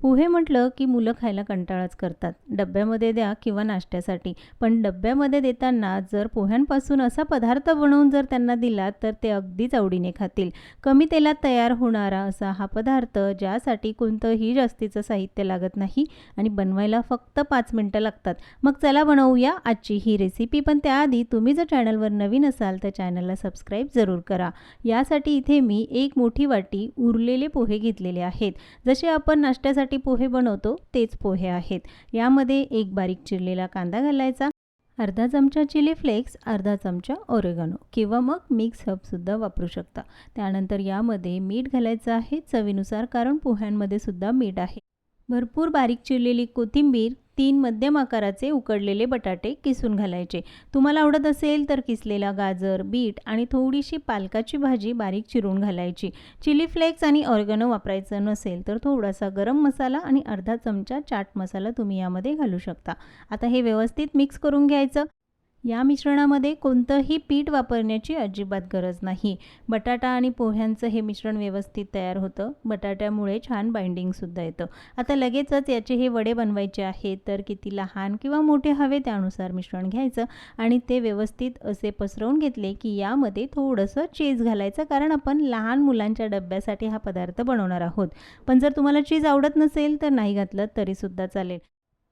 पोहे म्हटलं की मुलं खायला कंटाळाच करतात. डब्यामध्ये द्या किंवा नाश्त्यासाठी. पण डब्यामध्ये देताना जर पोह्यांपासून असा पदार्थ बनवून जर त्यांना दिला तर ते अगदीच आवडीने खातील. कमी तेलात तयार होणारा असा हा पदार्थ ज्यासाठी कोणतंही जास्तीचं साहित्य लागत नाही आणि बनवायला फक्त 5 मिनिटं लागतात. मग चला बनवूया आजची ही रेसिपी. पण त्याआधी तुम्ही जर चॅनलवर नवीन असाल तर चॅनलला सबस्क्राईब जरूर करा. यासाठी इथे मी 1 मोठी वाटी उरलेले पोहे घेतलेले आहेत. जसे आपण नाश्त्यासाठी पोहे बनवतो तेच पोहे आहेत. यामध्ये एक बारीक चिरलेला कांदा घालायचा, अर्धा चमचा चिली फ्लेक्स, अर्धा चमचा ओरेगानो किंवा मग मिक्स हर्बसुद्धा वापरू शकता. त्यानंतर यामध्ये मीठ घालायचं आहे चवीनुसार, कारण पोह्यांमध्ये सुद्धा मीठ आहे. भरपूर बारीक चिरलेली कोथिंबीर, 3 मध्यम आकाराचे उकडलेले बटाटे किसून घालायचे. तुम्हाला आवडत असेल तर किसलेला गाजर, बीट आणि थोडीशी पालकाची भाजी बारीक चिरून घालायची. चिली फ्लेक्स आणि ऑर्गॅनो वापरायचं नसेल तर थोडासा गरम मसाला आणि अर्धा चमचा चाट मसाला तुम्ही यामध्ये घालू शकता. आता हे व्यवस्थित मिक्स करून घ्यायचं. या मिश्रणामध्ये कोणतंही पीठ वापरण्याची अजिबात गरज नाही. बटाटा आणि पोह्यांचं हे मिश्रण व्यवस्थित तयार होतं. बटाट्यामुळे छान बाइंडिंगसुद्धा येतं. आता लगेचच याचे हे वडे बनवायचे आहेत, तर किती लहान किंवा मोठे हवे त्यानुसार मिश्रण घ्यायचं आणि ते व्यवस्थित असे पसरवून घेतले की यामध्ये थोडंसं चीज घालायचं, कारण आपण लहान मुलांच्या डब्यासाठी हा पदार्थ बनवणार आहोत. पण जर तुम्हाला चीज आवडत नसेल तर नाही घातलं तरीसुद्धा चालेल.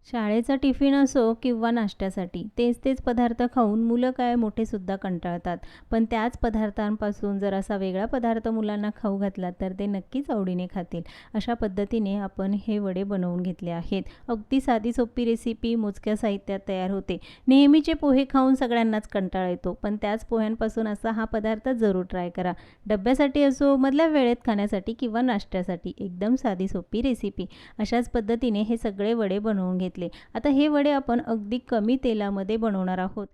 शाळेचा टिफिन असो किंवा नाश्त्यासाठी तेच पदार्थ खाऊन मुलं काय मोठेसुद्धा कंटाळतात. पण त्याच पदार्थांपासून जर असा वेगळा पदार्थ मुलांना खाऊ घातला तर ते नक्कीच आवडीने खातील. अशा पद्धतीने आपण हे वडे बनवून घेतले आहेत. अगदी साधी सोपी रेसिपी मोजक्या साहित्यात तयार होते. नेहमीचे पोहे खाऊन सगळ्यांनाच कंटाळा येतो, पण त्याच पोह्यांपासून असा हा पदार्थ जरूर ट्राय करा. डब्यासाठी असो, मधल्या वेळेत खाण्यासाठी किंवा नाश्त्यासाठी एकदम साधी सोपी रेसिपी. अशाच पद्धतीने हे सगळे वडे बनवून घेतले. आता हे वडे आपण अगदी कमी तेलामध्ये बनवणार आहोत.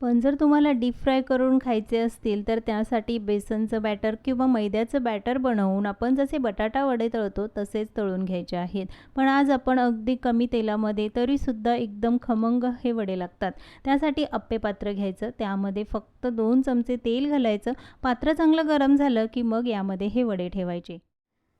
पण जर तुम्हाला डीप फ्राय करून खायचे असतील तर त्यासाठी बेसनचं बॅटर किंवा मैद्याचं बॅटर बनवून आपण जसे बटाटा वडे तळतो तसेच तळून घ्यायचे आहेत. पण आज आपण अगदी कमी तेलामध्ये तरीसुद्धा एकदम खमंग हे वडे लागतात. त्यासाठी अप्पे पात्र घ्यायचं, त्यामध्ये फक्त 2 चमचे तेल घालायचं. पात्र चांगलं गरम झालं की मग यामध्ये हे वडे ठेवायचे.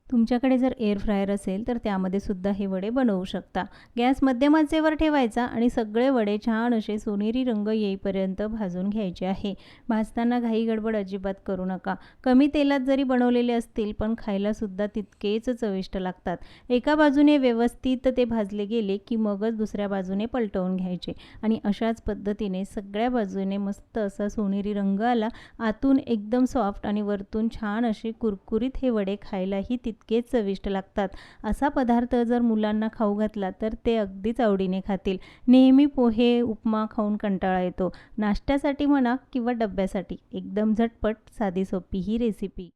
तुमच्याकडे जर एअर फ्रायर असेल तर त्यामध्ये सुद्धा हे वडे बनवू शकता. गॅस मध्यम आचेवर ठेवायचा आणि सगळे वडे छान असे सोनेरी रंग येईपर्यंत भाजून घ्यायचे आहे. भाजताना घाई गडबड अजिबात करू नका. कमी तेलात जरी बनवलेले असतील पण खायला सुद्धा तितकेच चविष्ट लागतात. एका बाजूने व्यवस्थित ते भाजले गेले की मगच दुसऱ्या बाजूने पलटवून घ्यायचे आणि अशाच पद्धतीने सगळ्या बाजूने मस्त असा सोनेरी रंग आला, आतून एकदम सॉफ्ट आणि वरतून छान असे कुरकुरीत हे वडे खायलाही तितकेच चविष्ट लागतात. असा पदार्थ जर मुलांना खाऊ घातला तर ते अगदीच आवडीने खातील. नेहमी पोहे, उपमा खाऊन कंटाळा येतो. नाश्त्यासाठी म्हणा किंवा डब्यासाठी एकदम झटपट साधी सोपी ही रेसिपी.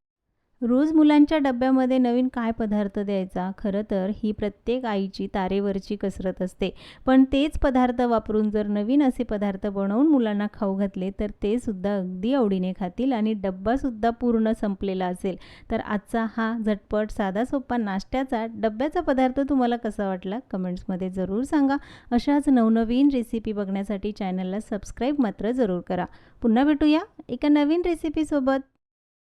रोज मुलांच्या डब्यामध्ये नवीन काय पदार्थ द्यायचा, खरं तर ही प्रत्येक आईची तारेवरची कसरत असते. पण तेच पदार्थ वापरून जर नवीन असे पदार्थ बनवून मुलांना खाऊ घातले तर ते सुद्धा अगदी आवडीने खातील आणि डब्बासुद्धा पूर्ण संपलेला असेल. तर आजचा हा झटपट साधा सोपा नाश्त्याचा डब्याचा पदार्थ तुम्हाला कसा वाटला कमेंट्समध्ये जरूर सांगा. अशाच नवनवीन रेसिपी बघण्यासाठी चॅनलला सबस्क्राईब मात्र जरूर करा. पुन्हा भेटूया एका नवीन रेसिपीसोबत.